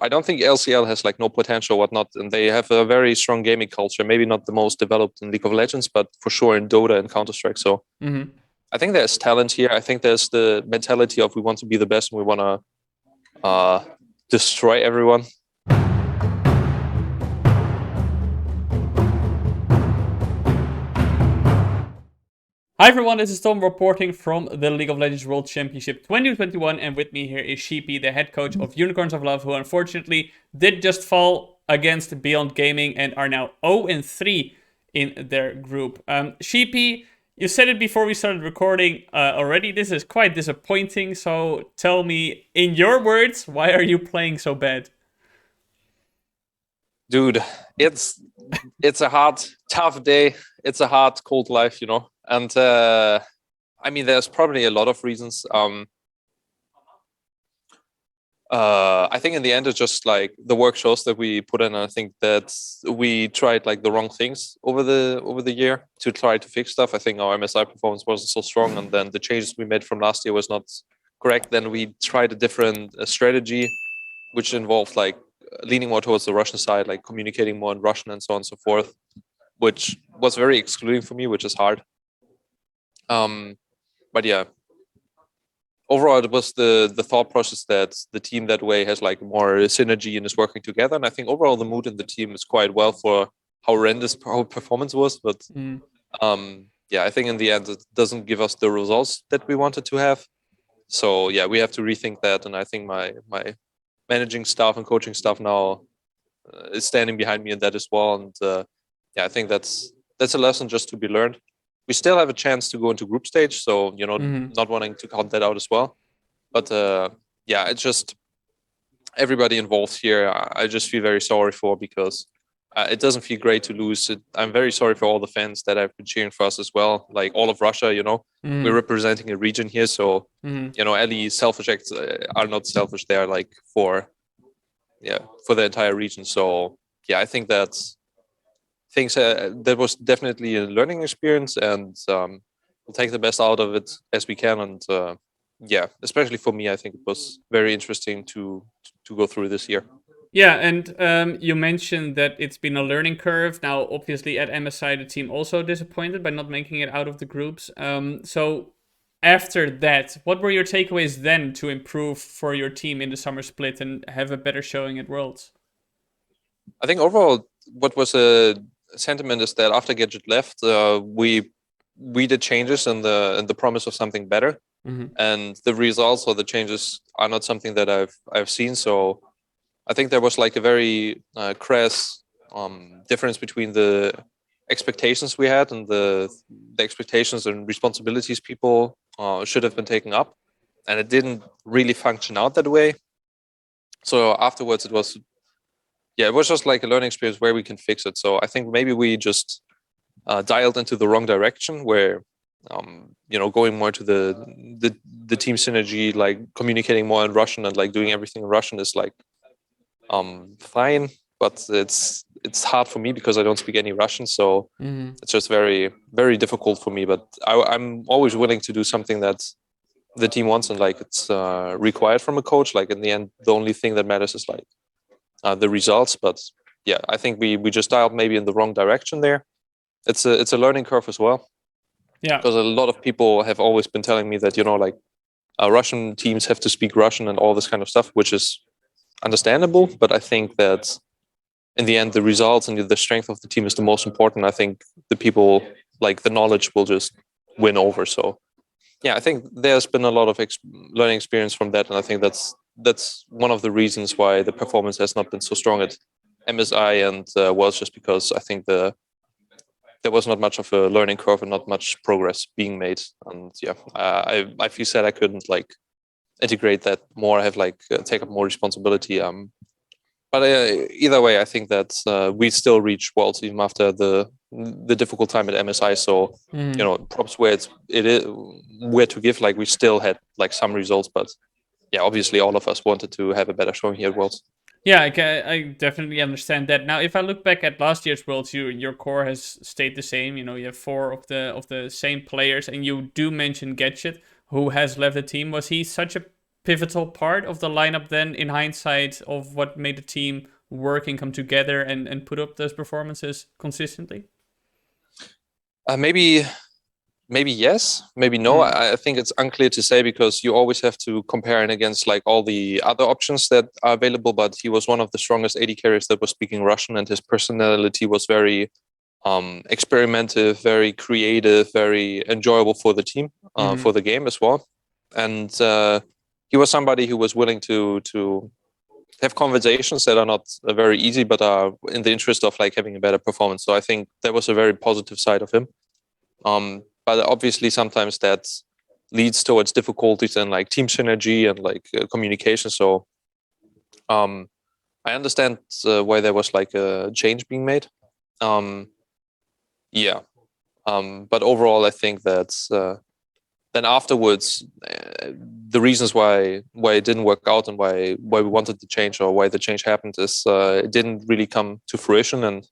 I don't think LCL has like no potential or whatnot, and they have a very strong gaming culture. Maybe not the most developed in League of Legends, but for sure in Dota and Counter-Strike. So I think there's talent here. I think there's the mentality of we want to be the best and we want to destroy everyone. Hi everyone, this is Tom reporting from the League of Legends World Championship 2021, and with me here is Sheepy, the head coach of Unicorns of Love, who unfortunately did just fall against Beyond Gaming and are now 0-3 in their group. Sheepy, you said it before we started recording already, this is quite disappointing, so tell me, in your words, why are you playing so bad? Dude, it's a hard, tough day. It's a hard, cold life, you know. And I mean, there's probably a lot of reasons. I think in the end, it's just like the work shows that we put in. I think that we tried like the wrong things over the year to try to fix stuff. I think our MSI performance wasn't so strong, and then the changes we made from last year was not correct. Then we tried a different strategy, which involved like leaning more towards the Russian side, like communicating more in Russian and so on and so forth, which was very excluding for me, which is hard. But yeah, overall, it was the thought process that the team that way has like more synergy and is working together. And I think overall the mood in the team is quite well for how horrendous our performance was. But yeah, I think in the end it doesn't give us the results that we wanted to have. So yeah, we have to rethink that. And I think my managing staff and coaching staff now is standing behind me in that as well. And yeah, I think that's a lesson just to be learned. We still have a chance to go into group stage, so you know, not wanting to count that out as well. But yeah, it's just everybody involved here. I just feel very sorry for, because it doesn't feel great to lose. I'm very sorry for all the fans that have been cheering for us as well, like all of Russia. You know, we're representing a region here, so you know, any selfish acts are not selfish. They are like for the entire region. So yeah, I think that's things that was definitely a learning experience, and we'll take the best out of it as we can. And yeah, especially for me, I think it was very interesting to go through this year. Yeah, and you mentioned that it's been a learning curve. Now, obviously, at MSI, the team also disappointed by not making it out of the groups. So after that, what were your takeaways then to improve for your team in the summer split and have a better showing at Worlds? I think overall, what was a sentiment is that after Gadget left, we did changes in the promise of something better, and the results or the changes are not something that I've seen. So I think there was like a very crass difference between the expectations we had and the expectations and responsibilities people should have been taken up, and it didn't really function out that way. So afterwards, it was just like a learning experience where we can fix it. So I think maybe we just dialed into the wrong direction, where you know, going more to the team synergy, like communicating more in Russian and like doing everything in Russian is like fine, but it's hard for me because I don't speak any Russian, so it's just very, very difficult for me. But I'm always willing to do something that the team wants and like it's required from a coach. Like in the end, the only thing that matters is like the results. But yeah, I think we just dialed maybe in the wrong direction there. It's a learning curve as well. Yeah, because a lot of people have always been telling me that, you know, like Russian teams have to speak Russian and all this kind of stuff, which is understandable. But I think that in the end, the results and the strength of the team is the most important. I think the people, like the knowledge, will just win over. So yeah, I think there's been a lot of learning experience from that, and I think that's one of the reasons why the performance has not been so strong at MSI and was just because I think there was not much of a learning curve and not much progress being made. And yeah, I feel sad I couldn't like integrate that more. I have like take up more responsibility. But either way, I think that we still reach Worlds even after the difficult time at MSI. So you know, props where it is where to give. Like we still had like some results, but yeah, obviously all of us wanted to have a better showing here at Worlds. Yeah, I definitely understand that. Now, if I look back at last year's Worlds, your core has stayed the same. You know, you have four of the same players, and you do mention Gadget, who has left the team. Was he such a pivotal part of the lineup then, in hindsight, of what made the team work and come together and put up those performances consistently? Maybe yes, maybe no. I think it's unclear to say because you always have to compare it against like all the other options that are available. But he was one of the strongest AD carries that was speaking Russian, and his personality was very experimentative, very creative, very enjoyable for the team, for the game as well. And he was somebody who was willing to have conversations that are not very easy, but are in the interest of like having a better performance. So I think that was a very positive side of him. But obviously sometimes that leads towards difficulties in like team synergy and like communication. So I understand why there was like a change being made. Yeah. But overall, I think that then afterwards, the reasons why it didn't work out and why we wanted the change or why the change happened is it didn't really come to fruition. And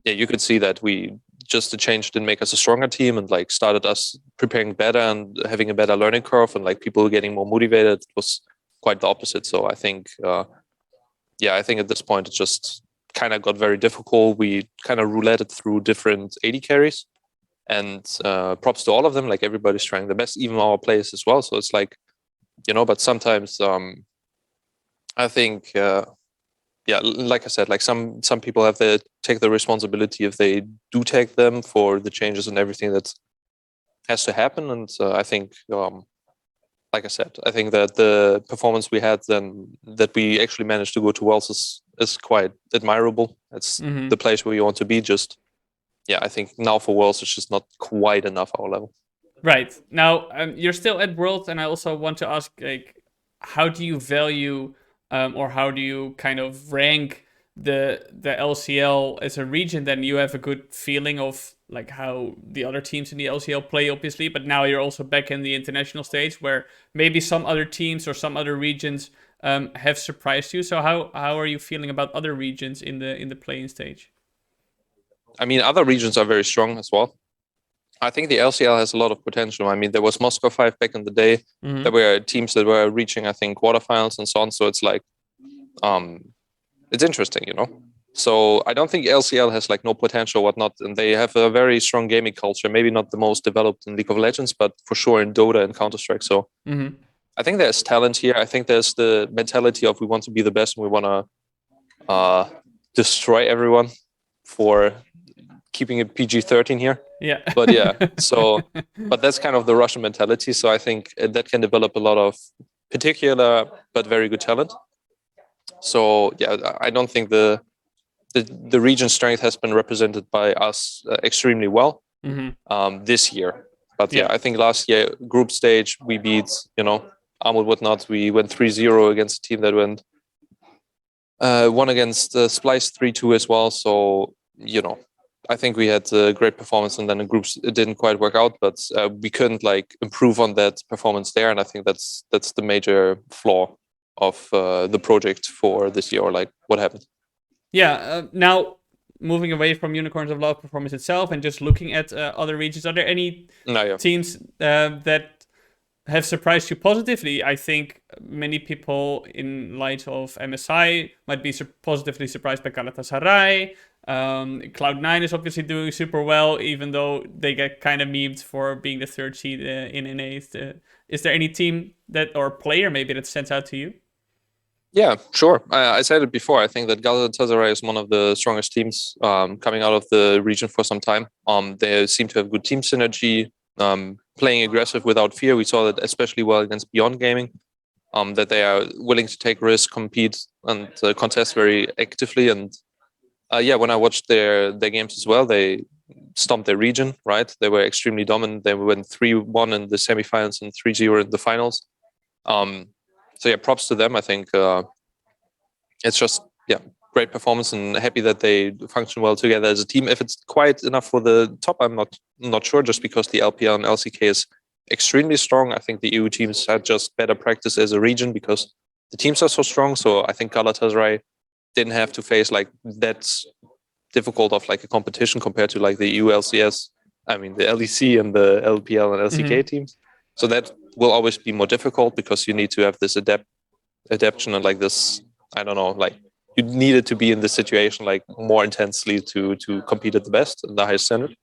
yeah, you could see that the change didn't make us a stronger team and like started us preparing better and having a better learning curve and like people getting more motivated. It was quite the opposite. So I think, I think at this point it just kind of got very difficult. We kind of rouletted through different AD carries, and props to all of them. Like everybody's trying the best, even our players as well. So it's like, but sometimes I think. Like I said, like some people have to take the responsibility if they do take them for the changes and everything that has to happen. And I think, like I said, I think that the performance we had then that we actually managed to go to Wales is quite admirable. It's the place where you want to be. Just, I think now for Wales, it's just not quite enough our level. Right. Now, you're still at Worlds, and I also want to ask, like, how do you value or how do you kind of rank the LCL as a region? Then you have a good feeling of like how the other teams in the LCL play, obviously, but now you're also back in the international stage where maybe some other teams or some other regions have surprised you. So how are you feeling about other regions in the playing stage? I mean, other regions are very strong as well. I think the LCL has a lot of potential. I mean, there was Moscow 5 back in the day. There were teams that were reaching, I think, quarterfinals and so on. So it's like, it's interesting, So I don't think LCL has like no potential or whatnot. And they have a very strong gaming culture, maybe not the most developed in League of Legends, but for sure in Dota and Counter-Strike. So I think there's talent here. I think there's the mentality of we want to be the best and we want to destroy everyone for keeping it PG-13 here. Yeah. But but that's kind of the Russian mentality. So I think that can develop a lot of particular but very good talent. So I don't think the region strength has been represented by us extremely well this year. But I think last year group stage we beat Armut whatnot. We went 3-0 against a team that went won against Splice 3-2 as well. So I think we had a great performance, and then in groups it didn't quite work out, but we couldn't like improve on that performance there, and I think that's the major flaw of the project for this year, or like what happened. Yeah. Now moving away from Unicorns of Love performance itself and just looking at other regions, are there any teams that have surprised you positively? I think many people, in light of MSI, might be positively surprised by Galatasaray. Cloud9 is obviously doing super well, even though they get kind of memed for being the third seed in NA. Is there any team or player maybe that stands out to you? Yeah, sure. I said it before. I think that Galatasaray is one of the strongest teams coming out of the region for some time. They seem to have good team synergy, playing aggressive without fear. We saw that especially well against Beyond Gaming, that they are willing to take risks, compete, and contest very actively. And when I watched their games as well, they stomped their region, right? They were extremely dominant. They went 3-1 in the semifinals and 3-0 in the finals. Props to them. I think it's just great performance, and happy that they function well together as a team. If it's quite enough for the top, I'm not sure, just because the LPL and LCK is extremely strong. I think the EU teams had just better practice as a region because the teams are so strong. So I think Galatasaray didn't have to face like that difficult of like a competition compared to like the EU LCS. I mean the LEC and the LPL and LCK teams. So that will always be more difficult because you need to have this adaptation and like this, I don't know, like you needed to be in this situation like more intensely to compete at the best and the highest standard.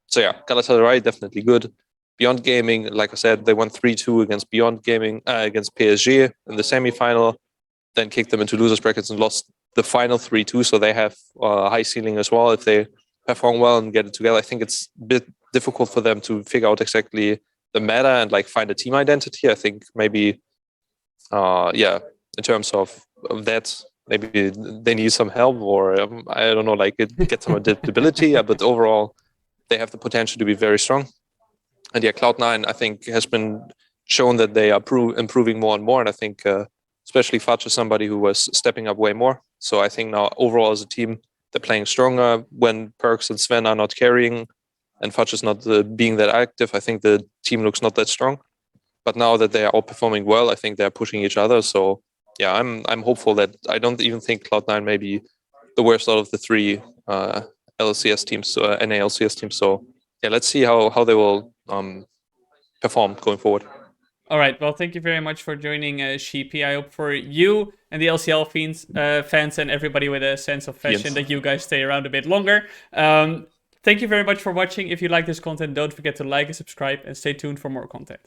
So yeah, Galatasaray definitely good. Beyond Gaming, like I said, they won 3-2 against Beyond Gaming, against PSG in the semi-final, then kicked them into losers brackets and lost the final 3-2. So they have a high ceiling as well if they perform well and get it together. I think it's a bit difficult for them to figure out exactly the meta and like find a team identity. I think maybe, in terms of that, maybe they need some help, or I don't know, like get some adaptability. But overall, they have the potential to be very strong. And yeah, Cloud9, I think, has been shown that they are improving more and more. And I think, especially Fudge is somebody who was stepping up way more. So I think now overall as a team, they're playing stronger when Perks and Sven are not carrying and Fudge is not being that active. I think the team looks not that strong. But now that they are all performing well, I think they're pushing each other. So yeah, I'm hopeful that I don't even think Cloud9 may be the worst out of the three LCS teams, NALCS teams. So yeah, let's see how they will perform going forward. All right. Well, thank you very much for joining, Sheepy. I hope for you and the LCL fans and everybody with a sense of fashion that you guys stay around a bit longer. Thank you very much for watching. If you like this content, don't forget to like and subscribe and stay tuned for more content.